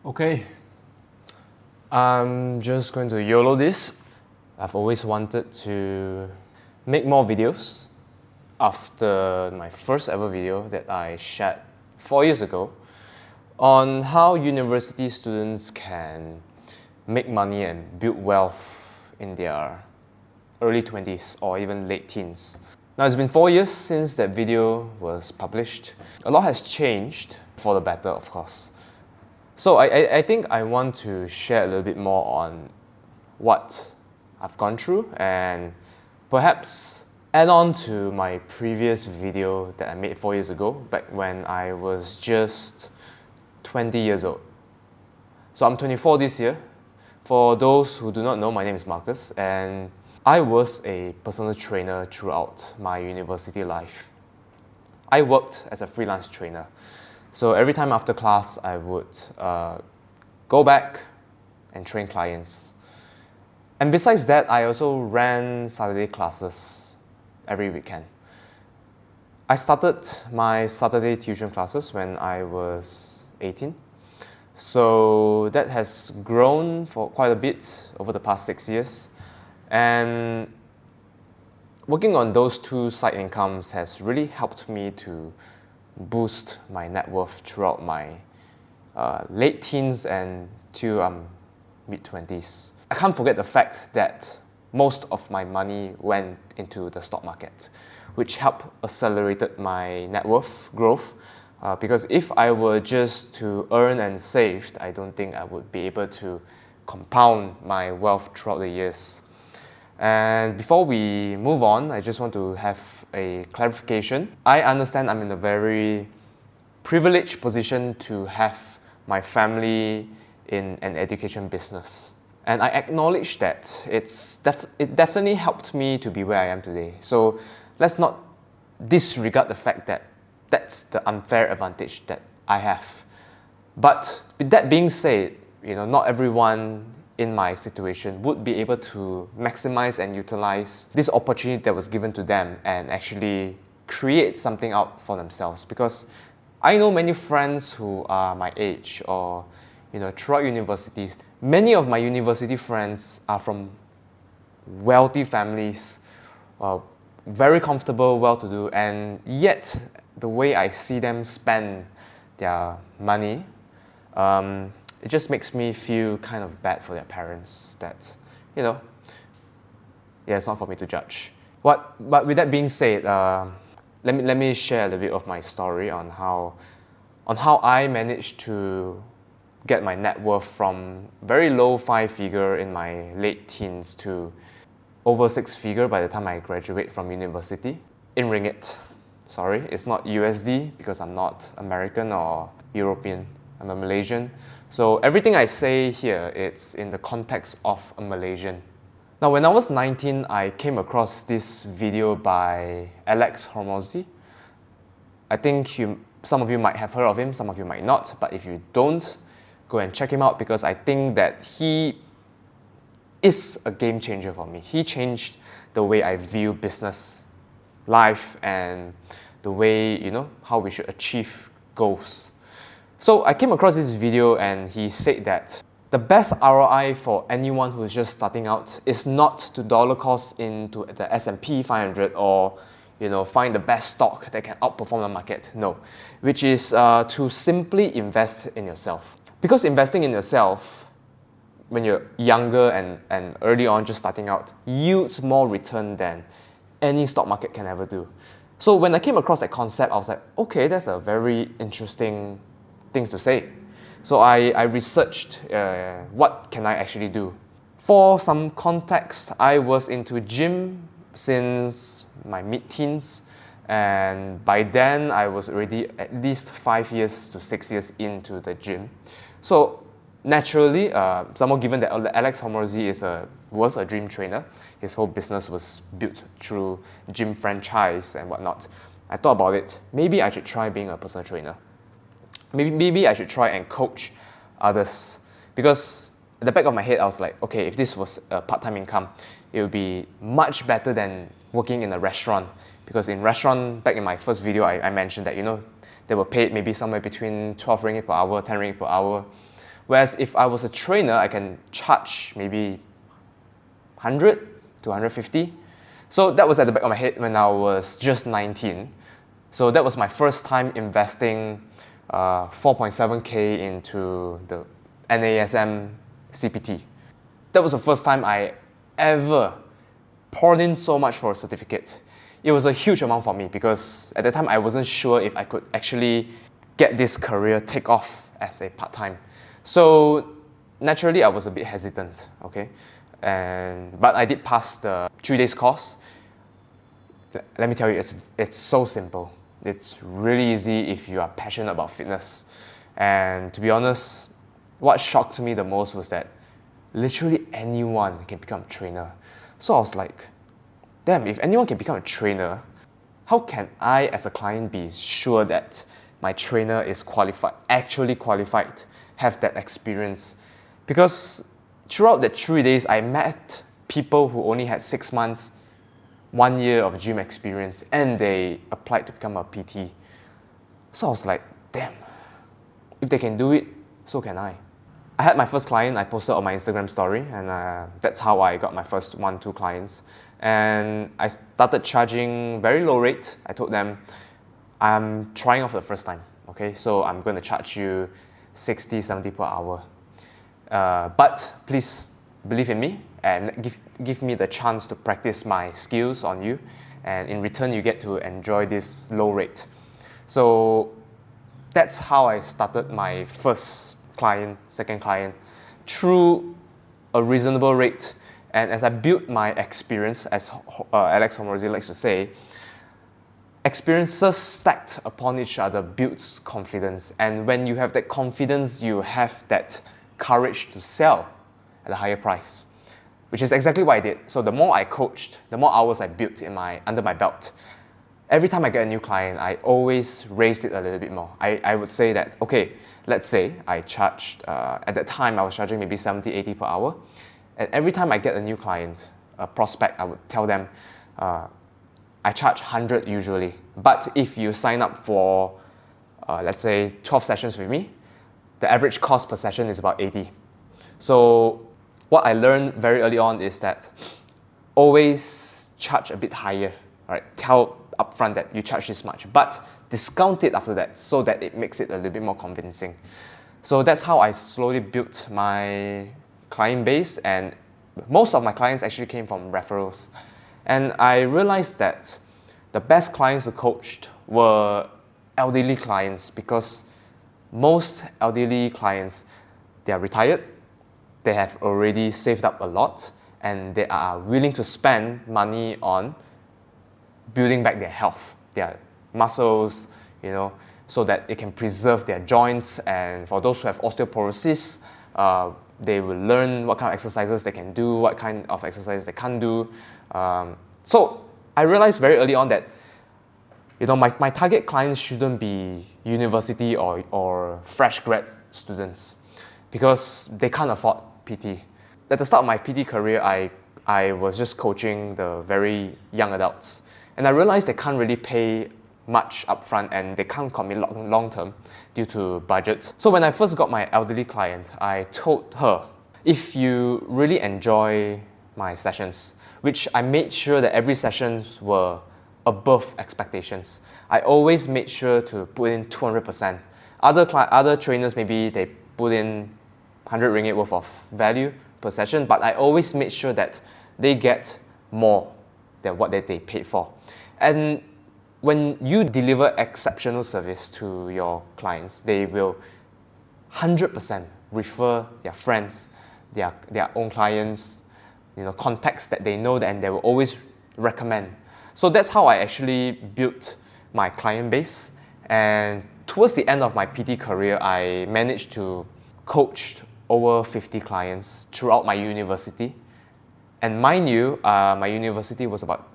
Okay, I'm just going to YOLO this. I've always wanted to make more videos after my first ever video that I shared 4 years ago on how university students can make money and build wealth in their early 20s or even late teens. Now it's been 4 years since that video was published. A lot has changed for the better, of course. So I think I want to share a little bit more on what I've gone through and perhaps add on to my previous video that I made 4 years ago, back when I was just 20 years old. So I'm 24 this year. For those who do not know, my name is Marcus, and I was a personal trainer throughout my university life. I worked as a freelance trainer. So every time after class, I would go back and train clients. And besides that, I also ran Saturday classes every weekend. I started my Saturday tuition classes when I was 18. So that has grown for quite a bit over the past 6 years. And working on those two side incomes has really helped me to boost my net worth throughout my late teens and to mid-20s. I can't forget the fact that most of my money went into the stock market, which helped accelerated my net worth growth. Because if I were just to earn and save, I don't think I would be able to compound my wealth throughout the years. And before we move on, I just want to have a clarification. I understand I'm in a very privileged position to have my family in an education business. And I acknowledge that it definitely helped me to be where I am today. So let's not disregard the fact that that's the unfair advantage that I have. But with that being said, not everyone in my situation would be able to maximize and utilize this opportunity that was given to them and actually create something out for themselves. Because I know many friends who are my age or throughout universities. Many of my university friends are from wealthy families, very comfortable, well-to-do, and yet the way I see them spend their money, it just makes me feel kind of bad for their parents that, it's not for me to judge. But with that being said, let me share a little bit of my story on how I managed to get my net worth from very low 5-figure in my late teens to over 6-figure by the time I graduate from university in ringgit. Sorry, it's not USD because I'm not American or European. I'm a Malaysian. So everything I say here, it's in the context of a Malaysian. Now, when I was 19, I came across this video by Alex Hormozi. I think some of you might have heard of him, some of you might not. But if you don't, go and check him out because I think that he is a game changer for me. He changed the way I view business, life, and the way, how we should achieve goals. So I came across this video and he said that the best ROI for anyone who's just starting out is not to dollar cost into the S&P 500 or find the best stock that can outperform the market. No, which is to simply invest in yourself. Because investing in yourself when you're younger and early on just starting out yields more return than any stock market can ever do. So when I came across that concept, I was like, okay, that's a very interesting thing to say. So I researched what can I actually do. For some context, I was into gym since my mid-teens, and by then I was already at least 5 years to 6 years into the gym. So naturally, someone given that Alex Hormozi was a dream trainer, his whole business was built through gym franchise and whatnot. I thought about it. Maybe I should try being a personal trainer. Maybe I should try and coach others. Because at the back of my head, I was like, okay, if this was a part-time income, it would be much better than working in a restaurant. Because in restaurant, back in my first video, I mentioned that, they were paid maybe somewhere between 12 ringgit per hour, 10 ringgit per hour. Whereas if I was a trainer, I can charge maybe 100 to 150. So that was at the back of my head when I was just 19. So that was my first time investing 4.7K into the NASM CPT. That was the first time I ever poured in so much for a certificate. It was a huge amount for me because at the time I wasn't sure if I could actually get this career take off as a part-time. So naturally I was a bit hesitant, okay? But I did pass the 3 days course. Let me tell you, it's so simple. It's really easy if you are passionate about fitness. And to be honest, what shocked me the most was that literally anyone can become a trainer. So I was like, damn, if anyone can become a trainer, how can I as a client be sure that my trainer is qualified, actually qualified, have that experience? Because throughout the 3 days, I met people who only had 6 months, 1 year of gym experience, and they applied to become a PT. So I was like, damn, if they can do it, so can I. I had my first client, I posted on my Instagram story, and that's how I got my first 2 clients. And I started charging very low rate. I told them, I'm trying out for the first time, okay? So I'm going to charge you 60, 70 per hour. But please believe in me and give me the chance to practice my skills on you. And in return, you get to enjoy this low rate. So that's how I started my first client, second client, through a reasonable rate. And as I built my experience, as Alex Hormozy likes to say, experiences stacked upon each other builds confidence. And when you have that confidence, you have that courage to sell at a higher price, which is exactly what I did. So the more I coached, the more hours I built under my belt. Every time I get a new client, I always raised it a little bit more. I would say that, okay, let's say I charged, at that time I was charging maybe 70, 80 per hour. And every time I get a new client, a prospect, I would tell them, I charge 100 usually. But if you sign up for, let's say, 12 sessions with me, the average cost per session is about 80. So what I learned very early on is that always charge a bit higher, right? Tell upfront that you charge this much, but discount it after that so that it makes it a little bit more convincing. So that's how I slowly built my client base, and most of my clients actually came from referrals. And I realized that the best clients I coached were elderly clients, because most elderly clients, they are retired, they have already saved up a lot, and they are willing to spend money on building back their health, their muscles, so that it can preserve their joints. And for those who have osteoporosis, they will learn what kind of exercises they can do, what kind of exercises they can't do. So I realized very early on that my target clients shouldn't be university or fresh grad students, because they can't afford PT. At the start of my PT career, I was just coaching the very young adults, and I realized they can't really pay much upfront and they can't commit long term due to budget. So when I first got my elderly client, I told her, if you really enjoy my sessions, which I made sure that every sessions were above expectations. I always made sure to put in 200%. Other trainers, maybe they put in 100 ringgit worth of value per session, but I always made sure that they get more than what they paid for. And when you deliver exceptional service to your clients, they will 100% refer their friends, their own clients, contacts that they know, and they will always recommend. So that's how I actually built my client base. And towards the end of my PT career, I managed to coach over 50 clients throughout my university. And mind you, my university was about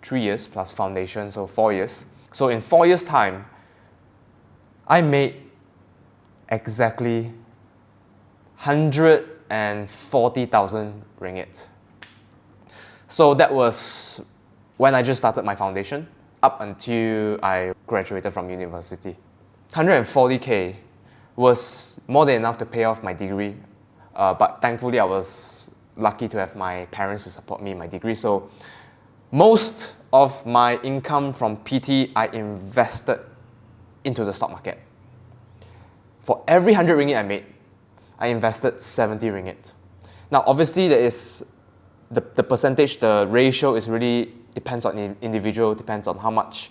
3 years plus foundation, so 4 years. So in 4 years' time, I made exactly 140,000 ringgit. So that was when I just started my foundation up until I graduated from university. 140K was more than enough to pay off my degree. But thankfully, I was lucky to have my parents to support me in my degree. So most of my income from PT, I invested into the stock market. For every 100 ringgit I made, I invested 70 ringgit. Now, obviously, there is the percentage, the ratio is really depends on the individual, depends on how much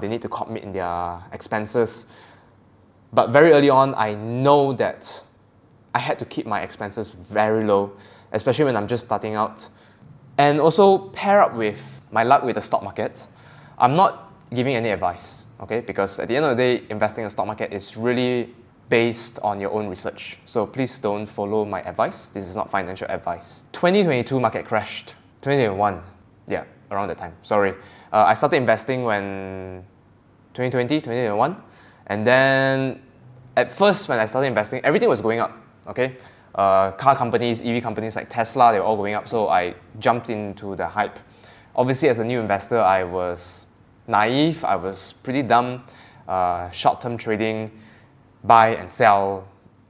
they need to commit in their expenses. But very early on, I know that I had to keep my expenses very low, especially when I'm just starting out. And also pair up with my luck with the stock market. I'm not giving any advice, okay? Because at the end of the day, investing in the stock market is really based on your own research. So please don't follow my advice. This is not financial advice. 2022 market crashed. 2021, yeah, around that time. Sorry. I started investing when 2020, 2021. And then at first when I started investing, everything was going up, okay? Car companies, EV companies like Tesla, they were all going up. So I jumped into the hype. Obviously, as a new investor, I was naive. I was pretty dumb. Short-term trading, buy and sell,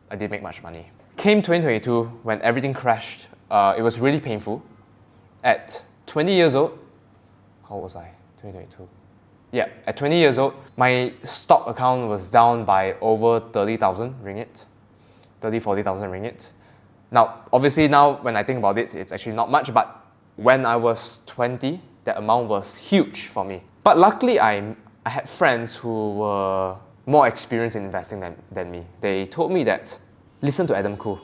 I didn't make much money. Came 2022, when everything crashed, it was really painful. At 20 years old, how was I? 2022. Yeah, at 20 years old, my stock account was down by over 30,000 ringgit. 40,000 ringgit. Now, obviously now when I think about it, it's actually not much, but when I was 20, that amount was huge for me. But luckily, I had friends who were more experienced in investing than me. They told me that, listen to Adam Khoo,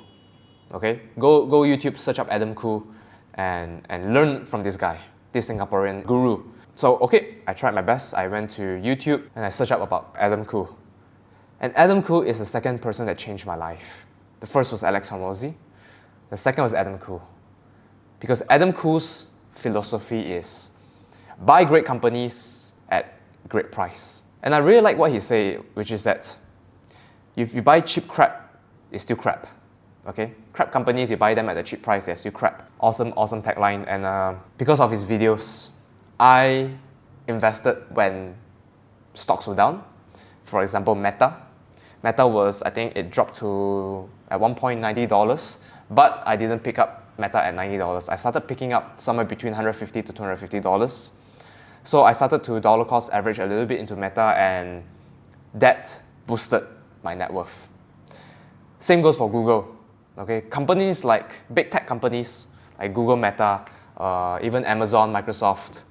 okay? Go YouTube, search up Adam Khoo and learn from this guy, this Singaporean guru. So, okay, I tried my best. I went to YouTube and I searched up about Adam Khoo. And Adam Khoo is the second person that changed my life. The first was Alex Hormozi. The second was Adam Khoo. Because Adam Khoo's philosophy is buy great companies at great price. And I really like what he said, which is that if you buy cheap crap, it's still crap. Okay? Crap companies, you buy them at a cheap price, they're still crap. Awesome tagline. And because of his videos, I invested when stocks were down. For example, Meta. Meta was, I think it dropped to at one point $90, but I didn't pick up Meta at $90. I started picking up somewhere between $150 to $250. So I started to dollar cost average a little bit into Meta, and that boosted my net worth. Same goes for Google. Okay, companies like big tech companies like Google, Meta, even Amazon, Microsoft.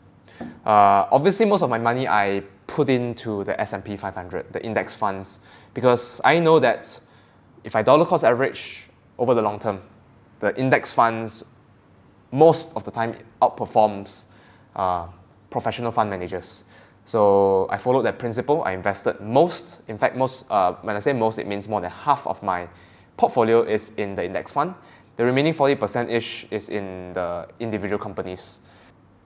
Obviously, most of my money I put into the S&P 500, the index funds, because I know that if I dollar cost average over the long term, the index funds most of the time outperforms professional fund managers. So I followed that principle. I invested most, in fact, when I say most, it means more than half of my portfolio is in the index fund. The remaining 40%-ish is in the individual companies.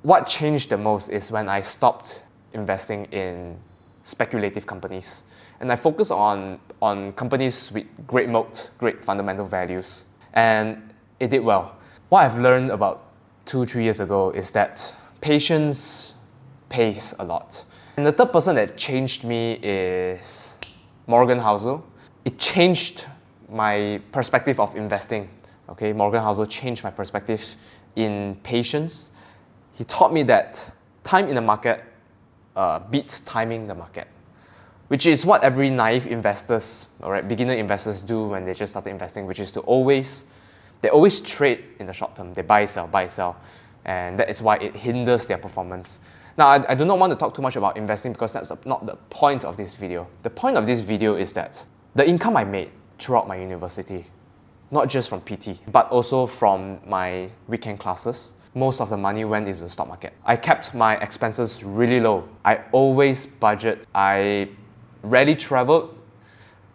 What changed the most is when I stopped investing in speculative companies. And I focused on companies with great moat, great fundamental values. And it did well. What I've learned about 2-3 years ago is that patience pays a lot. And the third person that changed me is Morgan Housel. It changed my perspective of investing. Okay, Morgan Housel changed my perspective in patience. He taught me that time in the market beats timing the market, which is what every naive investors, beginner investors do when they just started investing, which is they always trade in the short term. They buy, sell, and that is why it hinders their performance. Now, I do not want to talk too much about investing because that's not the point of this video. The point of this video is that the income I made throughout my university, not just from PT, but also from my weekend classes, most of the money went into the stock market. I kept my expenses really low. I always budget. I rarely traveled.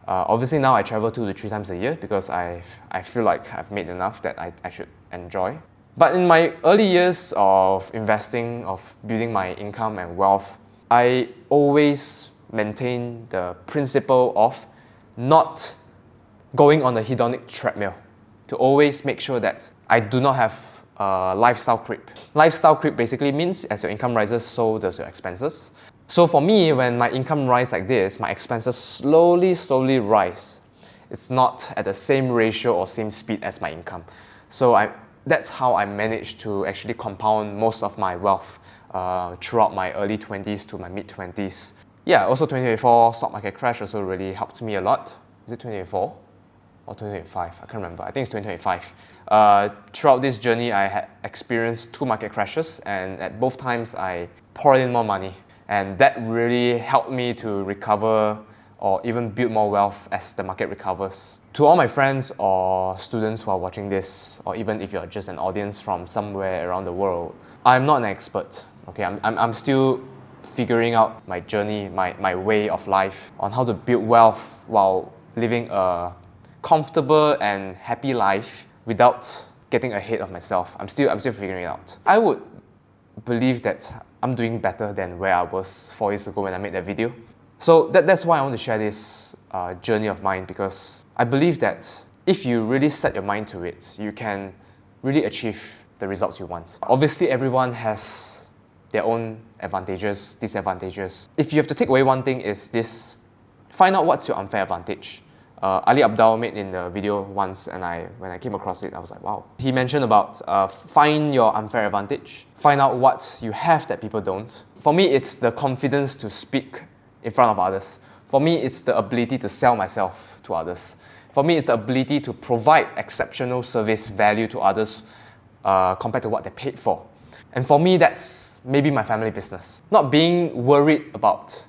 Obviously now I travel 2 to 3 times a year because I feel like I've made enough that I should enjoy. But in my early years of investing, of building my income and wealth, I always maintain the principle of not going on a hedonic treadmill, to always make sure that I do not have lifestyle creep. Lifestyle creep basically means as your income rises, so does your expenses. So for me, when my income rises like this, my expenses slowly rise. It's not at the same ratio or same speed as my income. So that's how I managed to actually compound most of my wealth throughout my early 20s to my mid 20s. Yeah, also 2024 stock market crash also really helped me a lot. Is it 2024 or 2025? I can't remember. I think it's 2025. Throughout this journey, I had experienced 2 market crashes, and at both times I poured in more money, and that really helped me to recover or even build more wealth as the market recovers. To all my friends or students who are watching this, or even if you're just an audience from somewhere around the world, I'm not an expert. Okay, I'm still figuring out my journey, my way of life on how to build wealth while living a comfortable and happy life without getting ahead of myself. I'm still figuring it out. I would believe that I'm doing better than where I was 4 years ago when I made that video. So that's why I want to share this journey of mine, because I believe that if you really set your mind to it, you can really achieve the results you want. Obviously, everyone has their own advantages, disadvantages. If you have to take away one thing, is this: find out what's your unfair advantage. Ali Abdal made in the video once, and when I came across it, I was like, wow. He mentioned about find your unfair advantage. Find out what you have that people don't. For me, it's the confidence to speak in front of others. For me, it's the ability to sell myself to others. For me, it's the ability to provide exceptional service value to others compared to what they paid for. And for me, that's maybe my family business. Not being worried about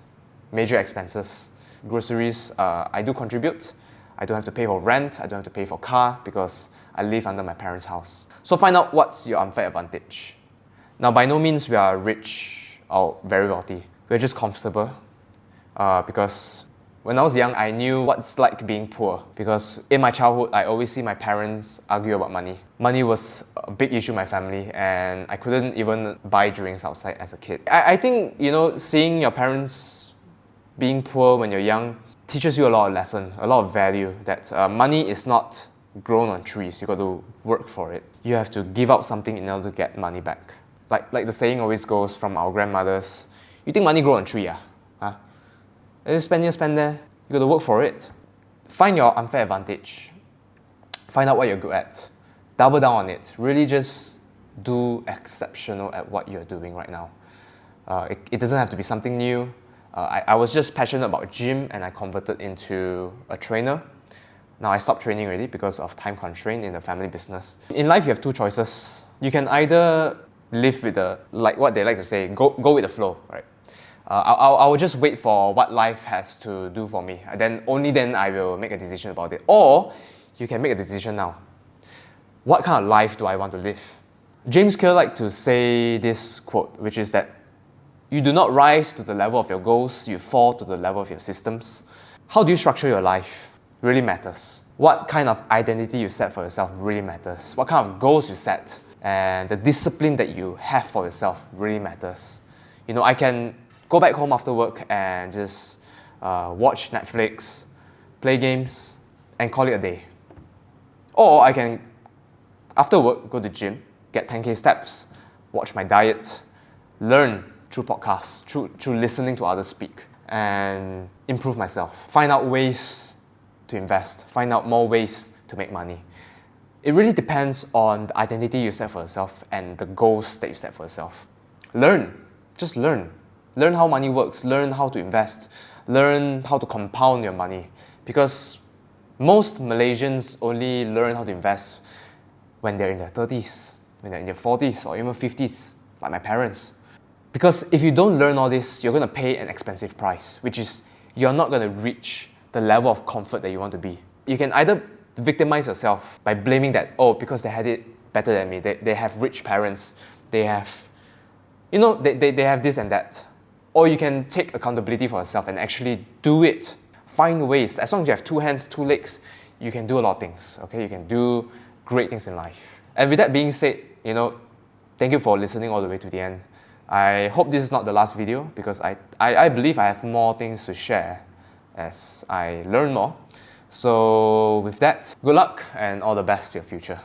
major expenses. Groceries, I do contribute. I don't have to pay for rent. I don't have to pay for car because I live under my parents' house. So find out what's your unfair advantage. Now, by no means we are rich or very wealthy. We're just comfortable. Because when I was young, I knew what it's like being poor. Because in my childhood, I always see my parents argue about money. Money was a big issue in my family, and I couldn't even buy drinks outside as a kid. I think, seeing your parents being poor when you're young teaches you a lot of lesson, a lot of value, that money is not grown on trees. You got to work for it. You have to give out something in order to get money back. Like the saying always goes from our grandmothers, you think money grow on tree? Huh? You spend here, spend there. You got to work for it. Find your unfair advantage. Find out what you're good at. Double down on it. Really just do exceptional at what you're doing right now. It doesn't have to be something new. I was just passionate about gym, and I converted into a trainer. Now I stopped training already because of time constraint in the family business. In life, you have 2 choices. You can either live with like what they like to say, go with the flow, right? I will just wait for what life has to do for me. Only then I will make a decision about it. Or you can make a decision now. What kind of life do I want to live? James Clear liked to say this quote, which is that you do not rise to the level of your goals, you fall to the level of your systems. How do you structure your life really matters. What kind of identity you set for yourself really matters. What kind of goals you set and the discipline that you have for yourself really matters. I can go back home after work and just watch Netflix, play games, and call it a day. Or I can, after work, go to the gym, get 10K steps, watch my diet, learn through podcasts, through listening to others speak, and improve myself. Find out ways to invest, find out more ways to make money. It really depends on the identity you set for yourself and the goals that you set for yourself. Just learn. Learn how money works, learn how to invest, learn how to compound your money. Because most Malaysians only learn how to invest when they're in their 30s, when they're in their 40s or even 50s, like my parents. Because if you don't learn all this, you're going to pay an expensive price, which is you're not going to reach the level of comfort that you want to be. You can either victimize yourself by blaming that, because they had it better than me, they have rich parents, they have, they have this and that. Or you can take accountability for yourself and actually do it. Find ways. As long as you have 2 hands, 2 legs, you can do a lot of things, okay? You can do great things in life. And with that being said, thank you for listening all the way to the end. I hope this is not the last video, because I believe I have more things to share as I learn more. So with that, good luck and all the best to your future.